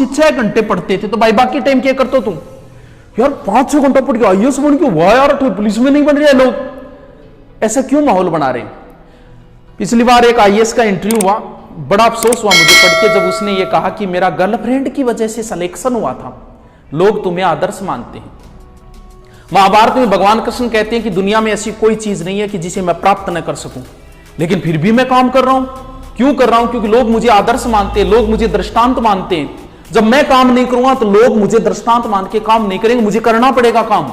6 घंटे पढ़ते थे, तो भाई बाकी टाइम क्या करते हो तुम? यार 5-6 घंटा पढ़ के आईएएस बन के, वाह यार तो पुलिस में नहीं बन रहे लोग, ऐसा क्यों माहौल बना रहे हैं? पिछली बार एक आईएएस का इंटरव्यू हुआ, बड़ा अफसोस हुआ मुझे पढ़ के, जब उसने ये कहा कि मेरा गर्लफ्रेंड की वजह से सिलेक्शन हुआ था, लोग तुम्हें आदर्श मानते हैं। महाभारत में भगवान कृष्ण कहते हैं कि दुनिया में ऐसी कोई चीज नहीं है कि जिसे मैं प्राप्त न कर सकूं, लेकिन फिर भी मैं काम कर रहा हूं। क्यों कर रहा हूं? क्योंकि लोग मुझे आदर्श मानते हैं, लोग मुझे दृष्टांत मानते हैं। जब मैं काम नहीं करूंगा तो लोग मुझे दृष्टांत मान के काम नहीं करेंगे, मुझे करना पड़ेगा काम।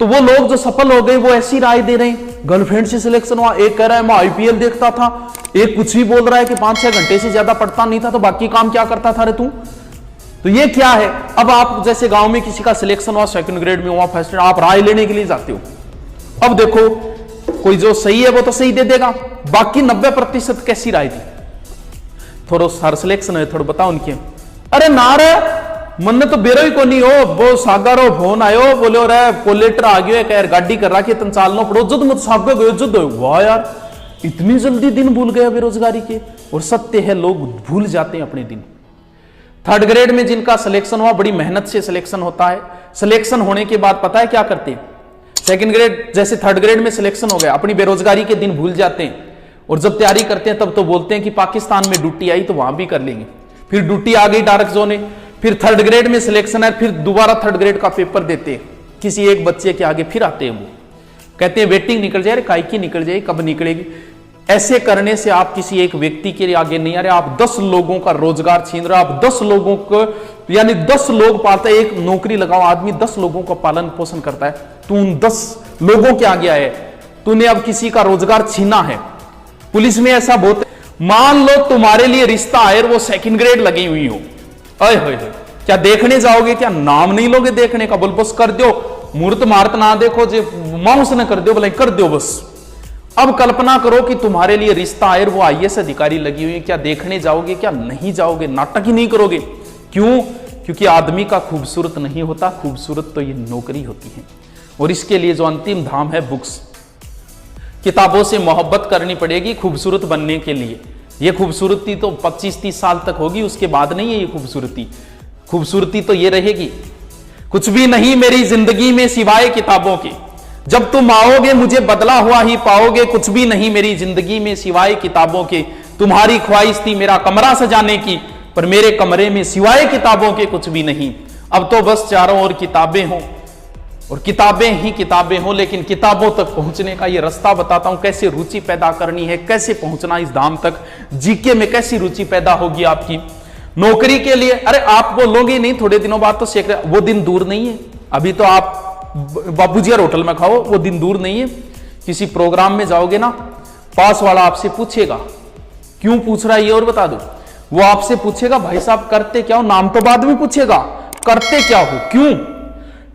तो वो लोग जो सफल हो गए वो ऐसी राय दे रहे हैं, गर्लफ्रेंड से सिलेक्शन हुआ, एक कह रहा है मैं आईपीएल देखता था, एक कुछ भी बोल रहा है कि 5-6 घंटे से ज्यादा पढ़ता नहीं था, तो बाकी काम क्या करता था रे तू? तो ये क्या है? अब आप जैसे गांव में किसी का सिलेक्शन हुआ, 2nd ग्रेड में हुआ, 1st ग्रेड, आप राय लेने के लिए जाते हो। अब देखो कोई जो सही है वो तो सही दे देगा, बाकी 90% कैसी राय थी? थोड़ा सर सिलेक्शन है, थोड़ा बताओ उनके। अरे ना रे, मन ने तो बेरो ही को नहीं हो, वो सागर फोन आयो, बोले रे कोलेटर आ गयो है, गाड़ी कर रहा कि तन चालना पड़ो, जुद मत सागर गयो, जुद। वाह यार, इतनी जल्दी दिन भूल गए बेरोजगारी के। और सत्य है, लोग भूल जाते हैं अपने दिन। 3rd ग्रेड में जिनका सिलेक्शन हुआ, बड़ी मेहनत से सिलेक्शन होता है। सिलेक्शन होने के बाद पता है क्या करते हैं? 2nd ग्रेड जैसे 3rd ग्रेड में सिलेक्शन हो गया, अपनी बेरोजगारी के दिन भूल जाते हैं, और जब तैयारी करते हैं तब तो बोलते हैं कि पाकिस्तान में ड्यूटी आई तो वहां भी कर लेंगे। फिर ड्यूटी आ गई डार्क जोन में, फिर 3rd ग्रेड में सिलेक्शन है, फिर दोबारा 3rd ग्रेड का पेपर देते हैं किसी एक बच्चे के आगे, फिर आते हैं वो कहते हैं वेटिंग निकल जाए, काई की निकल जाए, कब निकलेगी। ऐसे करने से आप किसी एक व्यक्ति के आगे नहीं आ रहे, आप 10 लोगों का रोजगार छीन रहे हो। आप 10 लोगों को, यानी 10 लोग पालते हैं, एक नौकरी लगाओ आदमी 10 लोगों का पालन पोषण करता है, तू उन 10 लोगों के आगे आए, तूने अब किसी का रोजगार छीना है। पुलिस में ऐसा बहुत, मान लो तुम्हारे लिए रिश्ता आए, वो 2nd ग्रेड लगी हुई हो, अय क्या देखने जाओगे? क्या नाम नहीं लोगे देखने का? बोल बस कर दो, मुहूर्त मार्त ना देखो, जो मांस न कर दो, बोले कर दो बस। अब कल्पना करो कि तुम्हारे लिए रिश्ता आए, वो आईएएस अधिकारी लगी हुई है, क्या देखने जाओगे? क्या नहीं जाओगे? नाटक ही नहीं करोगे? क्यों? क्योंकि आदमी का खूबसूरत नहीं होता, खूबसूरत तो ये नौकरी होती है। और इसके लिए जो अंतिम धाम है बुक्स, किताबों से मोहब्बत करनी पड़ेगी खूबसूरत बनने के लिए। ये खूबसूरती तो 25-30 साल तक होगी, उसके बाद नहीं है ये खूबसूरती। खूबसूरती तो ये रहेगी, कुछ भी नहीं मेरी जिंदगी में सिवाय किताबों के, जब तुम आओगे मुझे बदला हुआ ही पाओगे, कुछ भी नहीं मेरी जिंदगी में सिवाय किताबों के। तुम्हारी ख्वाहिश थी मेरा कमरा सजाने की, पर मेरे कमरे में सिवाय किताबों के कुछ भी नहीं। अब तो बस चारों ओर किताबें हों, और किताबें ही किताबें हों, लेकिन किताबों तक पहुंचने का ये रास्ता बताता हूं, कैसे रुचि पैदा करनी है, कैसे पहुंचना इस धाम तक। जीके में कैसी रुचि पैदा होगी आपकी नौकरी के लिए? अरे आप बोलोगे नहीं, थोड़े दिनों बाद तो सेक्रेटरी, वो दिन दूर नहीं है। अभी तो आप बाबूजी होटल में खाओ, वो दिन दूर नहीं है। किसी प्रोग्राम में जाओगे ना, पास वाला आपसे पूछेगा, क्यों पूछ रहा है ये और बता दो। वो आपसे पूछेगा भाई साहब करते क्या हो, नाम तो बाद में पूछेगा, करते क्या हो, क्यों।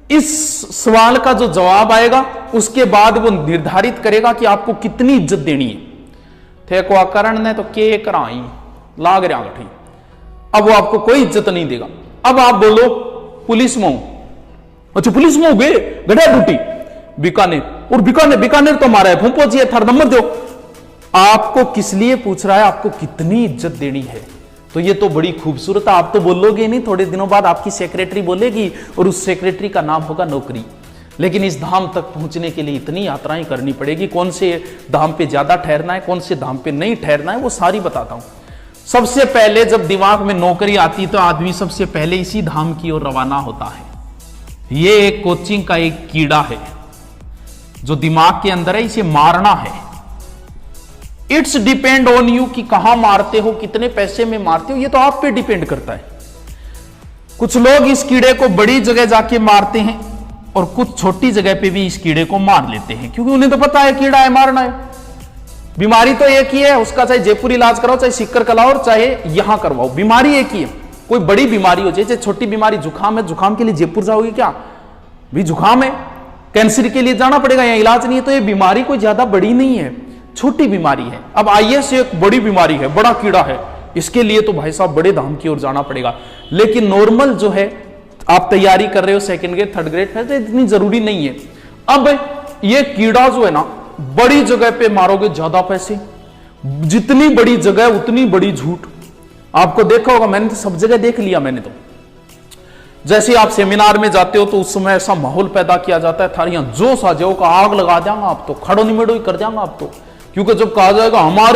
इस सवाल का जो जवाब आएगा उसके बाद वो निर्धारित करेगा कि आपको कितनी इज्जत देनी है। थे को आकरण ने तो के कराई लाग रहा गठी, अब वो आपको कोई इज्जत नहीं देगा। अब आप बोलो पुलिस में हूं, अच्छा पुलिस में हो गए, गढ़ा ड्यूटी बीकानेर, और बीकानेर तो हमारा है, फूंपो जी 3rd नंबर दो। आपको किस लिए पूछ रहा है, आपको कितनी इज्जत देनी है। तो ये तो बड़ी खूबसूरत है। आप तो बोलोगे नहीं, थोड़े दिनों बाद आपकी सेक्रेटरी बोलेगी, और उस सेक्रेटरी का नाम होगा नौकरी। लेकिन इस धाम तक पहुंचने के लिए इतनी यात्राएं करनी पड़ेगी। कौन से धाम पे ज्यादा ठहरना है, कौन से धाम पे नहीं ठहरना है, वो सारी बताता हूं। सबसे पहले जब दिमाग में नौकरी आती तो आदमी सबसे पहले इसी धाम की ओर रवाना होता है। ये एक कोचिंग का एक कीड़ा है जो दिमाग के अंदर है, इसे मारना है। इट्स डिपेंड ऑन यू कि कहां मारते हो, कितने पैसे में मारते हो, ये तो आप पे डिपेंड करता है। कुछ लोग इस कीड़े को बड़ी जगह जाके मारते हैं, और कुछ छोटी जगह पे भी इस कीड़े को मार लेते हैं, क्योंकि उन्हें तो पता है कीड़ा है, मारना है। बीमारी तो एक ही है, उसका चाहे जयपुर इलाज कराओ, चाहे सिक्कर कराओ, चाहे यहां करवाओ, बीमारी एक ही है। कोई बड़ी बीमारी हो जाए, छोटी बीमारी जुकाम है, जुकाम के लिए जयपुर जाओगे क्या? भी जुकाम है, कैंसर के लिए जाना पड़ेगा, यहाँ इलाज नहीं है। तो ये बीमारी कोई ज्यादा बड़ी नहीं है, छोटी बीमारी है। अब आईएएस एक बड़ी बीमारी है, बड़ा कीड़ा है, इसके लिए तो भाई साहब बड़े धाम की ओर जाना पड़ेगा। लेकिन नॉर्मल जो है, आप तैयारी कर रहे हो 2nd ग्रेड 3rd ग्रेड, तो इतनी जरूरी नहीं है। अब ये कीड़ा जो है ना, बड़ी जगह पे मारोगे ज्यादा पैसे, जितनी बड़ी जगह उतनी बड़ी झूठ। आपको देखा होगा, मैंने तो सब जगह देख लिया। मैंने तो जैसे आप सेमिनार में जाते हो तो उस समय ऐसा माहौल पैदा किया जाता है, थारियां जोश आ जाओ का आग लगा जाएगा आप तो, खड़ो निमेड़ो ही कर जाएगा आप तो। क्योंकि जब कहा जाएगा हमारे